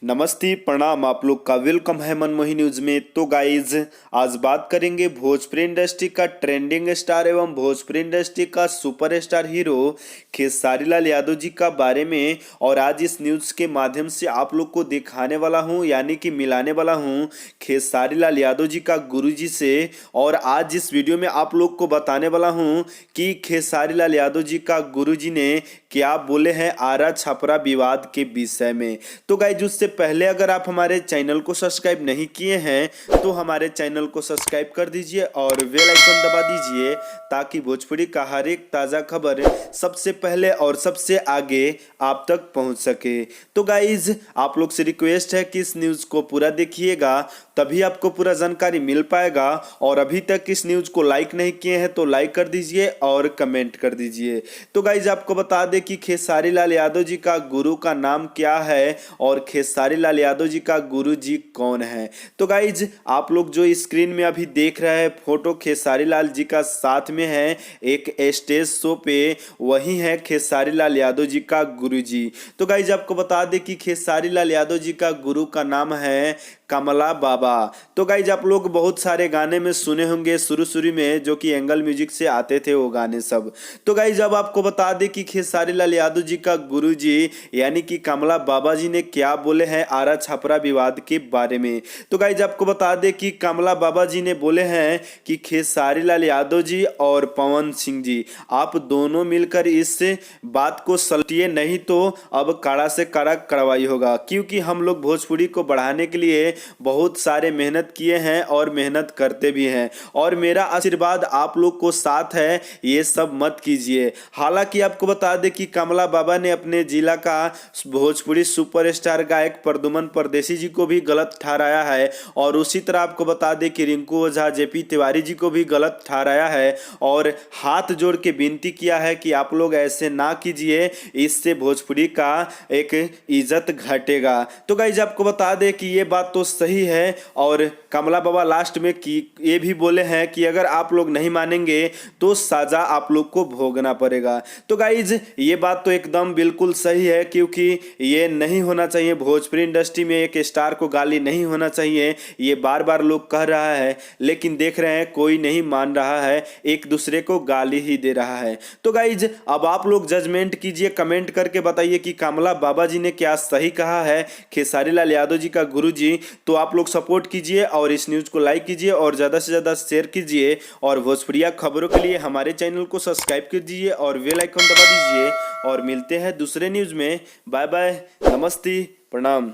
नमस्ते प्रणाम, आप लोग का वेलकम है मनमोही न्यूज में। तो गाइज आज बात करेंगे भोजपुरी इंडस्ट्री का ट्रेंडिंग स्टार एवं भोजपुरी इंडस्ट्री का सुपरस्टार हीरो खेसारी लाल यादव जी का बारे में। और आज इस न्यूज के माध्यम से आप लोग को दिखाने वाला हूं, यानी कि मिलाने वाला हूं खेसारी लाल यादव जी का गुरुजी से। और आज इस वीडियो में आप लोग को बताने वाला हूं कि खेसारी लाल यादव जी का गुरुजी ने क्या बोले हैं आरा छपरा विवाद के विषय में। तो गाइज उससे पहले अगर आप हमारे चैनल को सब्सक्राइब नहीं किए हैं तो हमारे चैनल को सब्सक्राइब कर दीजिए और बेल आइकन दबा दीजिए, ताकि भोजपुरी का हर एक ताज़ा खबर सबसे पहले और सबसे आगे आप तक पहुंच सके। तो गाइज आप लोग से रिक्वेस्ट है कि इस न्यूज़ को पूरा देखिएगा, तभी आपको पूरा जानकारी मिल पाएगा। और अभी तक इस न्यूज़ को लाइक नहीं किए हैं तो लाइक कर दीजिए और कमेंट कर दीजिए। तो गाइज आपको बता दें कि खेसारी लाल यादव जी का गुरु का नाम क्या है और खेसारी लाल यादव जी का गुरु जी कौन है। तो गाइज आप लोग जो स्क्रीन में अभी देख रहे हैं फोटो खेसारी लाल जी का साथ में है एक स्टेज शो पे, वही है खेसारी लाल यादव जी का गुरु जी। तो गाइज आपको बता दें कि खेसारी लाल यादव जी का गुरु का नाम है कमला बाबा। तो गाइज आप लोग बहुत सारे गाने में सुने होंगे शुरू में, जो कि एंगल म्यूजिक से आते थे वो गाने सब। तो गाइज अब आपको बता दें कि खेसारी लाल यादव जी का गुरुजी यानी कि कमला बाबा जी ने क्या बोले हैं आरा छपरा विवाद के बारे में। तो गाइज आपको बता दें कि कमला बाबा जी ने बोले हैं कि खेसारी लाल यादव जी और पवन सिंह जी आप दोनों मिलकर इस बात को सलटिए, नहीं तो अब कड़ा से कड़ा कार्रवाई होगा, क्योंकि हम लोग भोजपुरी को बढ़ाने के लिए बहुत सारे मेहनत किए हैं और मेहनत करते भी हैं, और मेरा आशीर्वाद आप लोग को साथ है, ये सब मत कीजिए। हालांकि आपको बता दें कि कमला बाबा ने अपने जिला का भोजपुरी सुपरस्टार गायक प्रद्युमन परदेसी जी को भी गलत ठहराया है, और उसी तरह आपको बता दें कि रिंकू ओझा जेपी तिवारी जी को भी गलत ठहराया है और हाथ जोड़ के विनती किया है कि आप लोग ऐसे ना कीजिए, इससे भोजपुरी का एक इज्जत घटेगा। तो गाइज आपको बता दें कि ये बात तो सही है, और कमला बाबा लास्ट में कि ये भी बोले हैं कि अगर आप लोग नहीं मानेंगे तो सजा आप लोग को भोगना पड़ेगा। तो गाइज ये बात तो एकदम बिल्कुल सही है, क्योंकि ये नहीं होना चाहिए, भोजपुरी इंडस्ट्री में एक स्टार को गाली नहीं होना चाहिए, ये बार बार लोग कह रहा है, लेकिन देख रहे हैं कोई नहीं मान रहा है, एक दूसरे को गाली ही दे रहा है। तो गाइज अब आप लोग जजमेंट कीजिए, कमेंट करके बताइए कि कमला बाबा जी ने क्या सही कहा है खेसारी लाल यादव जी का गुरु जी। तो आप लोग सपोर्ट कीजिए और इस न्यूज़ को लाइक कीजिए और ज़्यादा से ज़्यादा शेयर कीजिए, और भोजपुरिया खबरों के लिए हमारे चैनल को सब्सक्राइब कर दीजिए और बेल आइकन दबा दीजिए। और मिलते हैं दूसरे न्यूज़ में। बाय बाय, नमस्ते, प्रणाम।